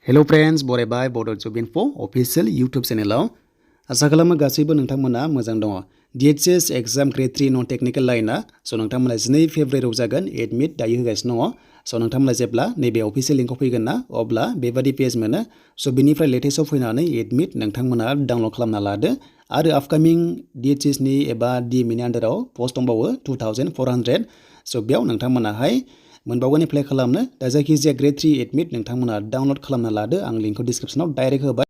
Hello friends, बरायबाय Bodo Info official YouTube channel आसा खालामो गासैबो नोंथांमोना मोजां दङ। DHS exam Gr.3 non technical लाइना स नोंथांमोना 2 फेब्रुआरियाव जागोन एडमिट दायो होगासिनो दङ। स नोंथांमोना जेब्ला नैबे official लिंकआव फैगोन ना अब्ला बेबादि पेज मोनो। स बेनिफ्राय लेटेस्टआव फैनानै एडमिट नोंथांमोना डाउनलड खालामना लादो आरो अपकामिं DHS नि एबा DME नि आन्डाराव पस्ट दंबावो 2400 स बेयाव नोंथांमोनाहाय मोनबावगोन एप्लाइ खालामनो दा जायखिजाया Gr.3 एडमिट नोंथांमोना डाउनलड खालामना लादो आं लिंकखौ डिसक्रिप्शनाव डाइरेक्ट होबाय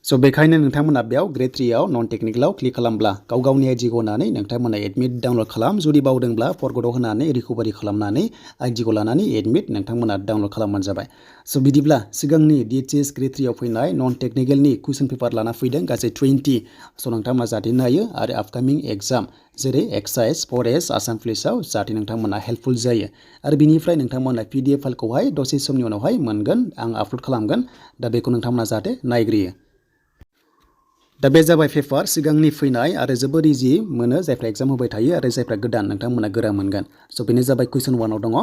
स बेखायनो नोंथांमोना बेयाव Gr.3 आव नन टेक्निकलाव क्लिक खालामब्ला गाव गावनि आइडिखौ होनानै नोंथांमोना एडमिट डाउनलड खालाम जुदि बावदोंब्ला फरगडआव होनानै रिकभारि खालामनानै आइडिखौ लानानै एडमिट नोंथांमोना डाउनलड खालामबानो जाबाय स बिदिब्ला सिगांनि DHS Gr.3 आव फैनाय नन टेक्निकलनि कुइसन पेपार लाना फैदों गासै 20 स नोंथांमोना जादेरनो हायो आरो अपकामिं एग्जाम जेरै Excise फरेस्ट आसाम पुलिसाव जाहाथे नोंथांमोना हेल्पफुल जायो आरो बिनिफ्राय नोंथांमोना PDF फाइलखौहाय दसे समनि उनावहाय मोनगोन आं आपल'ड खालामगोन दा बेखौ नोंथांमोना जाहाथे नायग्रोयो दा बे जाबाय पेपार सिगांनि फैनाय आरो जोबोर इजि मोनो जायफ्रा एग्जाम होबाय थायो आरो जायफ्रा गोदान नोंथांमोना गोरा मोनगोन स बेनो जाबाय कुइसन 1 आव दङ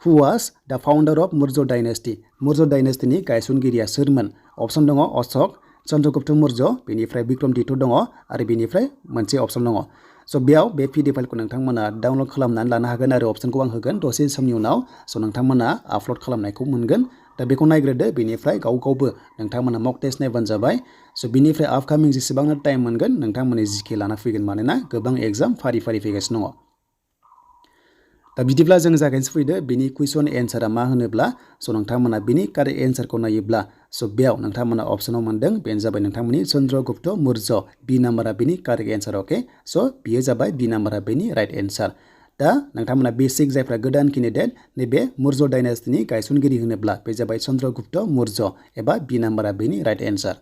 who was the founder of Maurya dynasty Maurya डायनेस्टीनि गायसनगिरिया सोरमोन अपसन दङ अशोक चंद्रगुप्त मौर्य बेनिफ्राय Gr.4 दङ आरो बेनिफ्राय मोनसे अपसन दङ स बेयाव बे PDF फाइलखौ नोंथांमोना डाउनलड खालामनानै लानो हागोन आरो अपसनखौ आं होगोन दसे समनि उनाव स नोंथांमोना आपल'ड खालामनायखौ मोनगोन दा बेखौ नायग्रोदो बेनिफ्राय गावबो नोंथांमोना मक टेस्ट नायबानो जाबाय स बिनिफ्राय आपकामिं जेसेबांनो टाइम मोनगोन नोंथांमोननि जिके लाना फैगोन मानोना गोबां एग्जाम फारि फैगासिनो दङ दा बिदिब्ला जों जागायनोसै फैदो बिनि कुइसन एन्सारा मा होनोब्ला स नोंथांमोना बिनि कारेक्ट एन्सारखौ नायोब्ला स बेयाव नोंथांमोना अपसनाव मोनदों बेनो जाबाय नोंथांमोननि चंद्रगुप्त मौर्य बि नाम्बारा बिनि कारेक्ट एन्सार अके स बियो जाबाय बि नाम्बारा बिनि राइट एन्सार दा नोंथांमोना बेसिक जायफ्रा गोदान केन्डिडेट नैबे मौर्य डायनेस्टीनि गायसनगिरि होनोब्ला बे जाबाय चंद्रगुप्त मौर्य एबा बि नाम्बारा बिनि right answer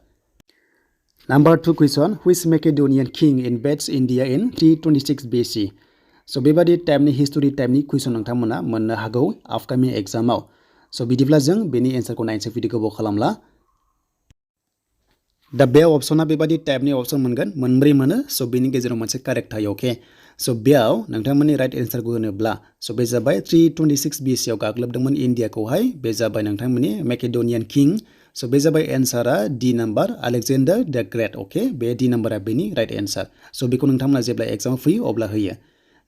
Number 2 question which Macedonian king invades India in 326 BC स बेबादि टाइपनि हिस्टोरी टाइपनि कुइसन नोंथांमोना मोननो हागौ आपकामिं एग्जामाव स बिदिब्ला जों बेनि एन्सारखौ नायनोसै भिडिअखौ गोबाव खालामला दा बे अपसना बेबादि टाइपनि अपसन मोनगोन मोनब्रै मोनो स बेनि गेजेराव मोनसे कारेक्ट थायो अके स बेयाव नोंथांमोननि राइट एन्सारखौ होनोब्ला स बे जाबाय 326 BC आव गाग्लोबदोंमोन इन्डियाखौहाय बे जाबाय नोंथांमोननि मेकेडोनियान किं स बे जाबाय एन्सारा डी नाम्बार अलेक्जेन्डार द ग्रेट अके बे डी नाम्बारा बेनि राइट एन्सार स बेखौ नोंथांमोना जेब्ला एग्जामाव फैयो अब्ला होयो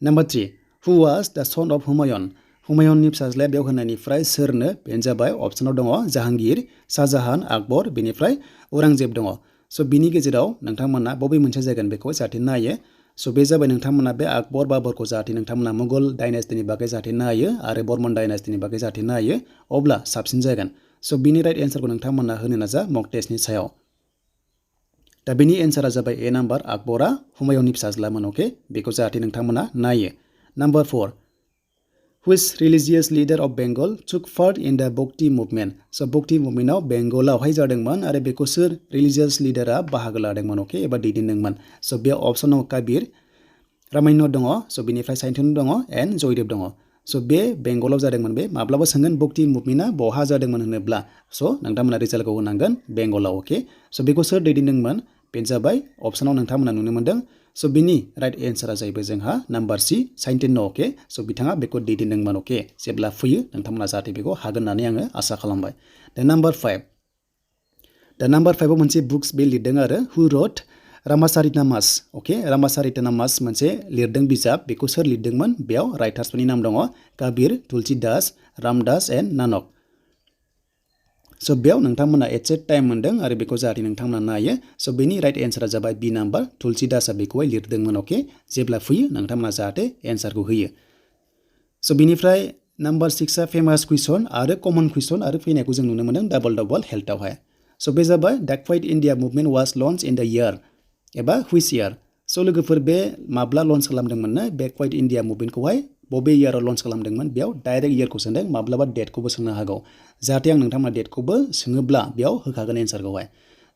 Number 3 who was the son of Humayun हुमायूननि फिसाज्लाया बेयाव होनायनिफ्राय सोरनो बेनो जाबाय अपसनाव दङ जाहांगीर शाहजाहान आकबर बेनिफ्राय औरंगजेब दङ स बिनि गेजेराव नोंथांमोना बबे मोनसे जायगानि बेखौ जाहाथे नायो स बे जाबाय नोंथांमोना बे आकबर बाबरखौ जाहाथे नोंथांमोना मुगल डायनेस्टीनि बागै जाहाथे नायो आरो बर्मन डायनेस्टीनि बागै जाहाथे नायो अब्ला साबसिन जागोन स बिनि राइट एन्सारखौ नोंथांमोना होनो नाजा मक टेस्टनि सायाव दा बेनि एन्सारा जाबाय ए नाम्बार आकबरा हुमायूननि फिसाज्लामोन अके बेखौ जाहाथे नोंथांमोना नायो Number 4 which religious leader of Bengal took part in the Bhakti movement स Bhakti movement बेंगलावहाय जादोंमोन आरो बेखौ सोर रिलिजियस लिडारा बाहागो लादोंमोन अके एबा दैदेनदोंमोन स बेयाव अपसनाव कबीर रामायण दङ स बेनिफ्राय साइन्टनु दङ एन्ड जयदेव दङ स बे बेंगलाव जादोंमोन बे माब्लाबा सोंगोन भक्ति मुभमेन्टआ बहा जादोंमोन होनोब्ला स नोंथांमोना रिजाल्टखौ होनांगोन बेंगलाव अके स बेखौ सोर दैदेनदोंमोन बेनो जाबाय अपसनाव नोंथांमोना नुनो मोनदों स बिनि राइट एन्सारा जाहैबाय जोंहा नाम्बार सी साइन्टिन अके स बिथाङा बेखौ दैदेनदोंमोन अके जेब्ला फैयो नोंथांमोना जाहाथे बेखौ हागोन होननानै आङो आसा खालामबाय दा नाम्बार 5 आव मोनसे बुक्स बे लिरदों आरो हु रट रामाचारितमानस अके रामाचारितमानस मोनसे लिरदों बिजाब बेखौ सोर लिरदोंमोन बेयाव राइटार्सफोरनि नाम दङ कबीर तुलसीदास रामदास एन्ड नानक स बेयाव नोंथांमोना एसे टाइम मोनदों आरो बेखौ जाहाथे नोंथांमोना नायो स बेनि राइट एन्सारा जाबाय बि नाम्बार तुलसीदासआ बेखौहाय लिरदोंमोन अके जेब्ला फैयो नोंथांमोना जाहाथे एन्सारखौ होयो स बिनिफ्राय नाम्बार 6 आ फेमास कुइसन आरो कमन कुइसन आरो फैनायखौ जों नुनो मोनदों डाबल हेल्थआवहाय स बे जाबाय the quit India movement was launch in the year एबा हुइच इयार स लोगोफोर बे माब्ला लन्च खालामदोंमोननो बे क्वाइट इन्डिया मुभमेन्टखौहाय बबे इयाराव लन्च खालामदोंमोन बेयाव डाइरेक्ट इयारखौ सोंदों माब्लाबा डेटखौबो सोंनो हागौ जाहाथे आं नोंथांमोना डेटखौबो सोङोब्ला बेयाव होखागोन एन्सारखौहाय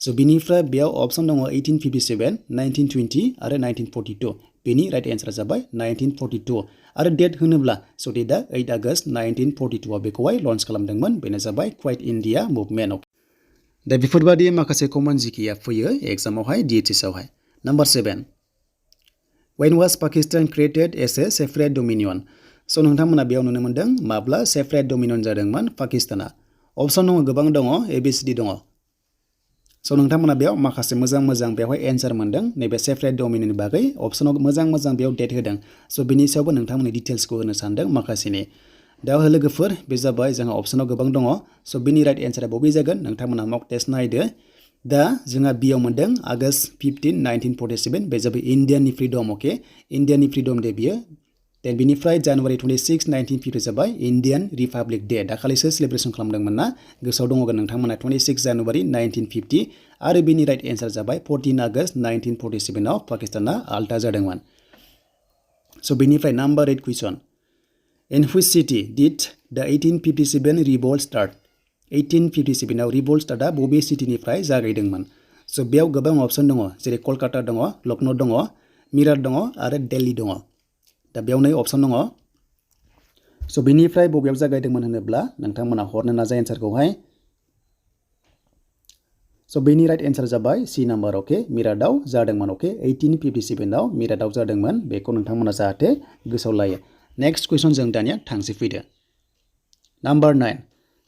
स बिनिफ्राय बेयाव अपसन दङ 1857 1920 आरो 1942 बेनि राइट एन्सारा जाबाय 1942 आरो डेट होनोब्ला स डेटआ 8 आगस्ट 1942 आव बेखौहाय लन्च खालामदोंमोन बेनो जाबाय क्वाइट इन्डिया मुभमेन्ट दा बेफोरबादि माखासे कमन जिकेआ फैयो एग्जामावहाय DHS आवहाय number 7 When was Pakistan created as a separate dominion? स नोंथांमोना बेयाव नुनो मोनदों माब्ला सेपारेट डोमिनियन जादोंमोन पाकिस्ताना Option दङ गोबां दङ ABCD दङ So नोंथांमोना बेयाव माखासे मोजां बेवहाय एन्सार मोनदों नैबे सेपरेट डोमेननि बागै अपसनाव मोजां बेयाव डेट होदों सो बिनि सायावबो नोंथांमोननि डिटेल्सखौ होनो सानदों माखासेनि दा लोगोफोर बे जाबाय जोंहा अपसनाव गोबां दङ सो बिनि राइट एन्सारा बबे जागोन नोंथांमोना मक टेस्ट नायदो दा जोंहा बियाव मोनदों आगस्ट 15 1947 बे जाबाय इन्डियानि फ्रीडम ओके इन्डियानि फ्रीडम डे बियो देन बिनिफ्राय जानुवारि 26 1950 जाबाय इन्डियान रिपाब्लिक डे दाखालिसो सेलिब्रेसन खालामदोंमोन ना गोसोआव दङगोन नोंथांमोना 26 जानुवारि 1950 आरो बिनि राइट एन्सार जाबाय 14 आगस्ट 1947 आव पाकिस्ताना आलदा जादोंमोन सो बिनिफ्राय number 8 question In which city did the 1857 revolt start 1857 आव रिभल्ट स्टार्टआ बबे सिटीनिफ्राय जागायदोंमोन सो बेयाव गोबां अपसन दङ जेरै कलकाता दङ लखनऊ दङ मिराट दङ आरो दिल्ली दङ दा बेयाव नै अपसन दङ सो बिनिफ्राय बबेयाव जागायदोंमोन होनोब्ला नोंथांमोना हरनो नाजा एन्सारखौहाय सो बेनि राइट एन्सार जाबाय सी नाम्बार ओके मिराटआव जादोंमोन ओके 1857 आव मिराटआव जादोंमोन बेखौ नोंथांमोना जाहाथे गोसोआव लायो नेक्स्ट क्वेश्चन जों दानिया थांसै फैदो नाम्बार 9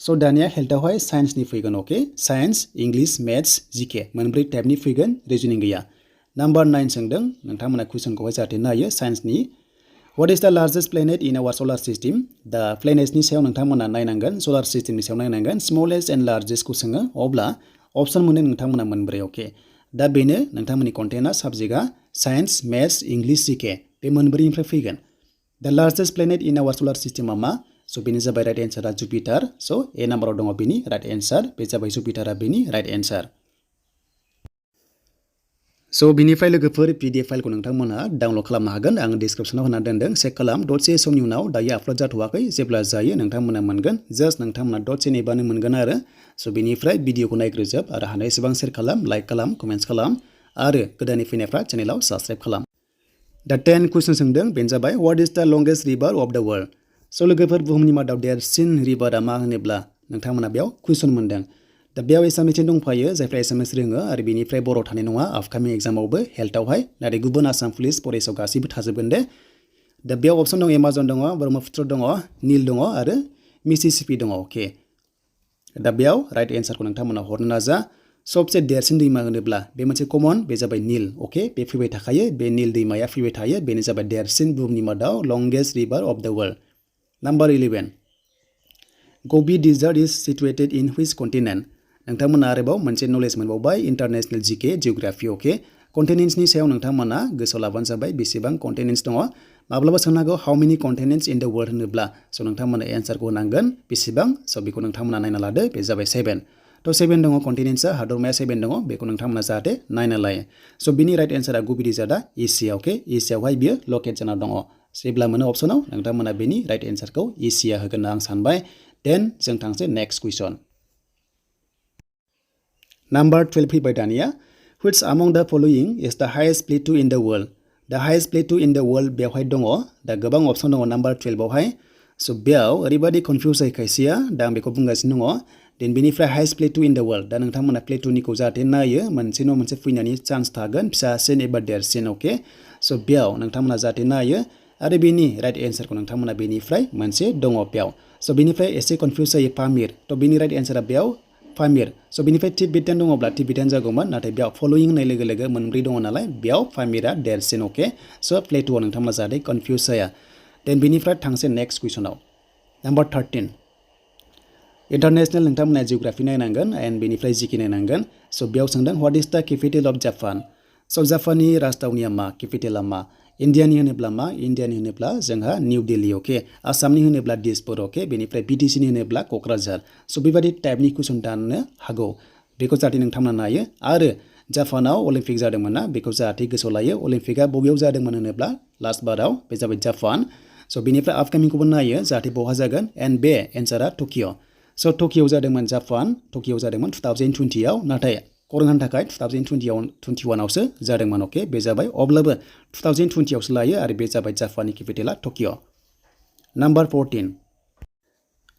सो दानिया हेल्थआवहाय साइन्सनि फैगोन okay signs English maths GK मोनब्रै टाइपनि फैगोन रिजनिं गैया नाम्बार 9 सोंदों नोंथांमोना क्वेश्चनखौहाय जाहाथे नायो साइन्सनि What is the largest planet in our solar system? दा प्लेनेट्सनि सायाव नोंथांमोना नायनांगोन सोलार सिस्टेमनि सायाव नायनांगोन स्मलेस्ट एन्ड लार्जेस्ट को सोङो अब्ला अपसन मोनो नोंथांमोना मोनब्रै ओके दा बेनो नोंथांमोननि कन्टेन्टआ साबजेक्टआ साइन्स मैथ्स इंलिश जीके बे मोनब्रैनिफ्राय फैगोन the largest planet in our solar सिस्टेमा मा सो बेनि जाबाय राइट एन्सारा जुपिटार सो ए नाम्बाराव दङ बेनि राइट एन्सार बे जाबाय जुपिटारा बेनि राइट एन्सार सो बिनिफ्राय लोगोफोर PDF फाइलखौ नोंथांमोना डाउनलड खालामनो हागोन आं डिसक्रिप्शनाव होना दोनदों चेक खालाम दसे समनि उनाव दायो आपल'ड जाथ'वाखै जेब्ला जायो नोंथांमोना मोनगोन जास्ट नोंथांमोना दसे नेबानो मोनगोन आरो सो बिनिफ्राय भिडिअखौ नायग्रोजोब आरो हानाय एसेबां शेयार खालाम लाइक खालाम कमेन्ट्स खालाम आरो गोदानै फैनायफ्रा चेनेलाव साबस्क्राइब खालाम दा 10 कुइसन सोंदों बेनो जाबाय what is the longest river of the world सो लोगोफोर बुहुमनि मादाव देरसिन रिभारा मा होनोब्ला नोंथांमोना बेयाव कुइसन मोनदों दा बेयाव एसामिसनि दंफायो जायफ्रा एसामिस रोङो आरो बेनिफ्राय बर' थानाय नङा आपकामिं एग्जामावबो हेल्थआवहाय नाथाय गुबुन आसाम पुलिस फरेस्टआव गासैबो थाजोबगोन दे दा बेयाव अपसन दं एमाजन दङ ब्रह्मपुत्र दङ नील दङ आरो मिसिसिपि दङ अके दा बेयाव राइट एन्सारखौ नोंथांमोना हरनो नाजा सबसे देरसिन दैमा होनोब्ला बे मोनसे कमन बे जाबाय नील ओके बे फैबाय थाखायो बे नील दैमाया फैबाय थायो बेनो जाबाय देरसिन बुहुमनि मादाव longest river of the world number 11 Gobi desert is situated in which continent नोंथांमोना आरोबाव मोनसे नलेज मोनबावबाय इंटरनेशनल जीके जिअग्राफी ओके कन्टिनेन्ट्सनि सायाव नोंथांमोना गोसोआव लाबानो जाबाय बेसेबां कन्टिनेन्ट्स दङ माब्लाबा सोंनांगौ how many continents in the world होनोब्ला स' नोंथांमोना एन्सारखौ होनांगोन बेसेबां स' बेखौ नोंथांमोना नायना लादो बे जाबाय 7 थ' 7 दङ कन्टिनेन्ट्सआ हादरमाया 7 दङ बेखौ नोंथांमोना जाहाथे नायना लायो स' बिनि राइट एन्सारा गुबि डिजार्टआ एसिया ओके एसियावहाय बियो लकेट जाना दङ जेब्ला मोनो अपसनाव नोंथांमोना बेनि राइट एन्सारखौ एसिया होगोन आं सानबाय देन जों थांसै नेक्स्ट कुइसन Number 12 फैबाय दानिया which among the following is the highest plateau in the world the highest plateau in the world बेवहाय दङ दा गोबां अपसन दङ नाम्बार 12 आवहाय स' बेयाव ओरैबायदि कनफिउज जायो खायसेया दा आं बेखौ बुंगासिनो दङ देन बेनिफ्राय heist Plato in the world दा नोंथांमोना प्लेटुनिखौ जाहाथे नायो मोनसे न' मोनसे फैनायनि चान्स थागोन फिसासिन एबा देरसिन अके स' बेयाव नोंथांमोना जाहाथे नायो आरो बेनि राइट एन्सारखौ नोंथांमोना बेनिफ्राय मोनसे दङ बेयाव स' बेनिफ्राय एसे कनफिउज जायो पामिर थ' बेनि राइट एन्सारा बेयाव पामिर स' बेनिफ्राय टिबेटान दङब्ला टिबेटान जागौमोन नाथाय बेयाव फलोयिं होननाय लोगो लोगो मोनब्रै दङ नालाय बेयाव पामिरा देरसिन अके स' प्लेटुआव नोंथांमोना जाहाथे कनफिउज जाया देन बेनिफ्राय थांसै नेक्स्ट कुइसनाव नाम्बार 13 इंटरनेशनल नोंथांमोना जिअग्राफी नायनांगोन एन्ड बेनिफ्राय जीके नायनांगोन स' बेयाव सोंदों what is the capital of Japan स' जापाननि राजथावनिया मा केपिटेला मा इन्डियानि होनोब्ला मा इन्डियानि होनोब्ला जोंहा निउ दिल्ली अके आसामनि होनोब्ला दिसपुर अके बेनिफ्राय बिटिसिनि होनोब्ला क'क्राझार स' बेबायदि टाइपनि कुइसन दाननो हागौ बेखौ जाहाथे नोंथांमोना नायो आरो जापानाव अलिम्पिक जादोंमोन ना बेखौ जाहाथे गोसोआव लायो अलिम्पिकआ बबेयाव जादोंमोन होनोब्ला लास्ट बाराव बे जाबाय जापान स' बेनिफ्राय आपकामिंखौबो नायो जाहाथे बहा जागोन एन्ड बे एन्सारा टकिअ स' टकिअ जादोंमोन जापान टकिअ जादोंमोन 2020 आव नाथाय कर'नानि थाखाय 2021 आवसो जादोंमोन अके बे जाबाय अब्लाबो 2020 आवसो लायो आरो बे जाबाय जापाननि केपिटेला Tokyo number 14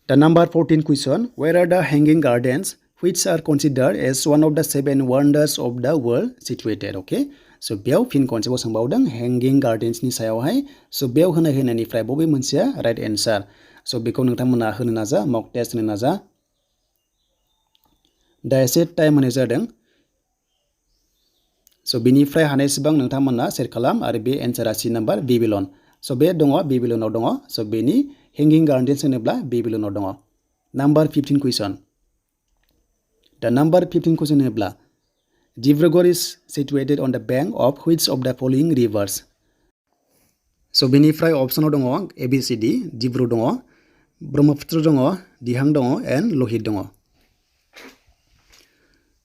the number 14 question where are the hanging gardens which are considered as one of the 7 wonders of the world situated okay स' बेयाव फिन खनसेबाव सोंबावदों हैंगिंग गार्डेन्सनि सायावहाय स' बेयाव होनायनिफ्राय बबे मोनसेया राइट एन्सार स' बेखौ नोंथांमोना होनो नाजा मक टेस्ट होनो नाजा दा एसे टाइम होनाय जादों स' बिनिफ्राय हानायसेबां नोंथांमोना सेट खालाम आरो बे एन्सारा सी नाम्बार बेबिलन स' बे दङ बेबिलनाव दङ स' बेनि हेंगिं गार्डेन्स होनोब्ला बेबिलनाव दङ नाम्बार 15 कुइसन दा नाम्बार 15 कुइसन होनोब्ला Dibrugarh is situated on the bank of which of the following rivers? So बेनिफ्राय अप्शनाव दङ ABCD डिब्रु दङ ब्रह्मपुत्र दङ दिहां दङ एन्ड लहित दङ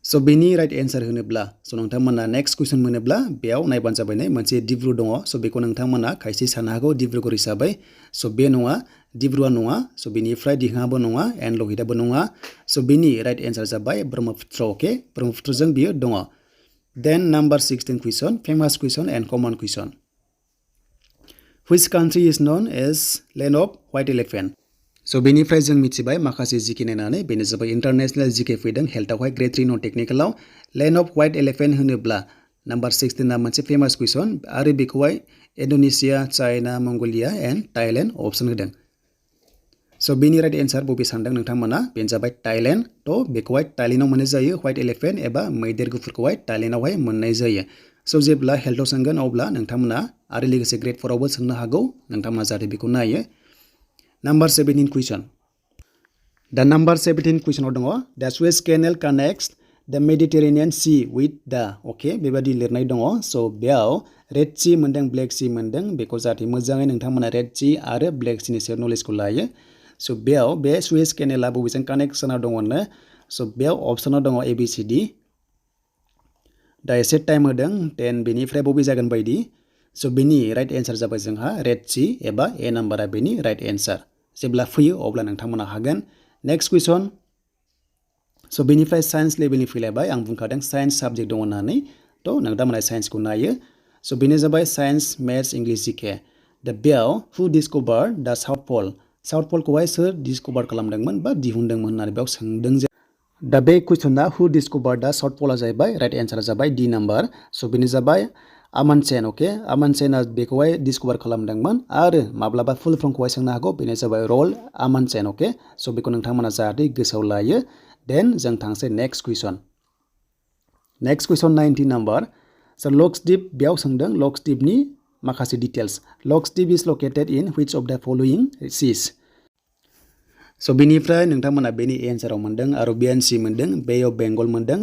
स' बेनि राइट एन्सार होनोब्ला स' नोंथांमोना नेक्स्ट कुइसन मोनोब्ला बेयाव नायबानो जाबाय मोनसे डिब्रु दङ स' बेखौ नोंथांमोना खायसे साननो हागौ डिब्रुगड़ हिसाबै स' बे नङा डिब्रुआ नङा स' बेनिफ्राय दिहाङाबो नङा एन्ड लहितआबो नङा स' बेनि राइट एन्सार जाबाय ब्रह्मपुत्र अके ब्रह्मपुत्रजों बियो दङ then number 16 question famous question and common question Which country is known as land of white elephant? स' बेनिफ्राय जों मिथिबाय माखासे जिके नायनानै बेनो जाबाय इन्टारनेशनेल जिके फैदों हेल्थआवहाय ग्रेड 3 नन टेक्निकेलाव लैंड अफ व्हाइट एलिफेन्ट होनोब्ला नाम्बार 16 आ मोनसे फेमास कुइसन आरो बेखौहाय Indonesia China Mongolia and Thailand option होदों स' बेनि राइट एन्सार बबे सानदों नोंथांमोना बेनो जाबाय थाइलेण्ड थ' बेखौहाय थाइलेण्डआव मोननाय जायो व्हाइट एलिफेन्ट एबा मैदेर गुफुरखौहाय थाइलेण्डआवहाय मोननाय जायो स' जेब्ला हेल्थआव सोंगोन अब्ला नोंथांमोना आरो लोगोसे ग्रेड 4 आवबो सोंनो हागौ नोंथांमोना जाहाथे बेखौ नायो Number 17 question. The number 17 question दङ The Suez Canal connects the Mediterranean Sea with the okay बेबादि लिरनाय दङ स' बेयाव रेड सी मोनदों ब्लेक सी मोनदों बेखौ जाहाथे मोजाङै नोंथांमोना रेड सी आरो ब्लेक सीनि सायाव नलेजखौ लायो स' बेयाव बे सुएज केनेलआ बबेजों कानेक्ट जाना दङनो स' बेयाव अप्शनाव दङ ABCD दा एसे टाइम होदों देन बेनिफ्राय बबे जागोन बायदि स' बेनि राइट एन्सार जाबाय जोंहा रेड सी एबा ए नाम्बारा बेनि राइट एन्सार जेब्ला फैयो अब्ला नोंथांमोना हागोन नेक्स्ट कुइसन स' बेनिफ्राय साइन्स लेभेलनि फैलायबाय आं बुंखादों साइन्स साबजेक्ट दङ होननानै थ' नोंथांमोना साइन्सखौ नायो स' बेनो जाबाय साइन्स मेथ्स इंलिश जिके दा बेयाव हु डिस्कभार दा साउथ पलखौहाय सोर डिस्कभार खालामदोंमोन बा दिहुनदोंमोन होननानै बेयाव सोंदों जे दा बे कुइसना हु डिस्कभार दा साउथ पला जाहैबाय राइट एन्सारा जाबाय डी नाम्बार स' बेनो जाबाय आमानसेन अके आमानसेना बेखौहाय डिस्कभार खालामदोंमोन आरो माब्लाबा फुल फर्मखौहाय सोंनो हागौ बेनो जाबाय रल आमानसेन अके स' बेखौ नोंथांमोना जाहाथे गोसोआव लायो देन जों थांसै नेक्स्ट कुइसन 19 नाम्बार स' लक्सदिप बेयाव सोंदों लक्सदिपनि माखासे details Lakshadweep is located in which of the following seas स' बेनिफ्राय नोंथांमोना बेनि एन्साराव मोनदों अरेबियान सी मोनदों बे अफ बेंगल मोनदों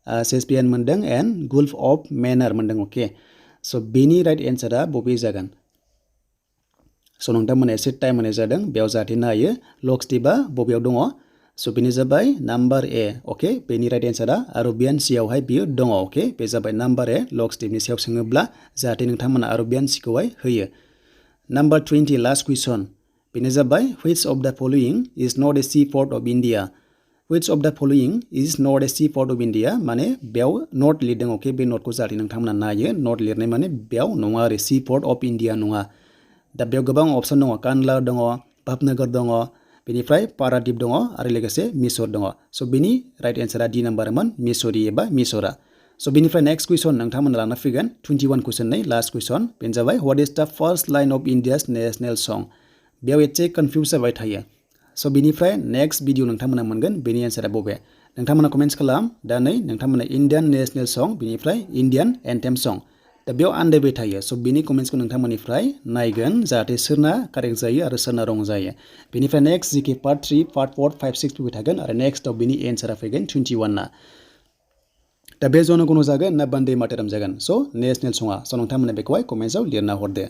सेस्पियान मोनदों एन्ड गुल्फ अफ मेनार मोनदों अके स' बेनि राइट एन्सारा बबे जागोन स' नोंथांमोना एसे टाइम होनाय जादों बेयाव जाहाथे नायो लक्सदिपआ बबेयाव दङ स' बेनो जाबाय नाम्बार ए अके बेनि राइट एन्सारा अरेबियान सीआवहाय बियो दङ अके बे जाबाय नाम्बार ए लक्सदिपनि सायाव सोङोब्ला जाहाथे नोंथांमोना अरेबियान सीखौहाय होयो नाम्बार 20 लास्ट कुइसन बेनो जाबाय which of the following is not a sea port of India Which of the following is not a seaport of India माने बेयाव नट लिरदों अके बे नटखौ जाहाथे नोंथांमोना नायो नट लिरनाय माने बेयाव नङा आरो seaport of India नङा दा बेयाव गोबां अप्शन दङ कानला दङ भाबनगर दङ बेनिफ्राय पारादीप दङ आरो लोगोसे मिसर दङ स' बेनि राइट एन्सारा डी नाम्बारमोन मिसरी एबा मिसरा स' बेनिफ्राय नेक्स्ट कुइसन नोंथांमोना लाना फैगोन 21 कुइसन नै लास्ट कुइसन बेनो जाबाय what is the first line of India's national song बेयाव एसे कन्फ्युज जाबाय थायो स' बेनिफ्राय नेक्स्ट भिडिअ नोंथांमोना मोनगोन बेनि एन्सारा बबे नोंथांमोना कमेन्ट्स खालाम दा नै नोंथांमोना इन्डियान नेशनेल सं बेनिफ्राय इन्डियान एन्थेम सं दा बेयाव आन्दायबाय थायो स' बेनि कमेन्ट्सखौ नोंथांमोननिफ्राय नायगोन जाहाथे सोरना कारेक्ट जायो आरो सोरना रं जायो बेनिफ्राय नेक्स्ट जिके पार्ट 3 पार्ट 4 5 6 फैबाय थागोन आरो नेक्स्टआव बेनि एन्सारा फैगोन 21 ना दा बे जनगण जागोन ना बन्दे मातरम जागोन स' नेशनेल सङा स' नोंथांमोना बेखौहाय कमेन्ट्सआव लिरना हरदो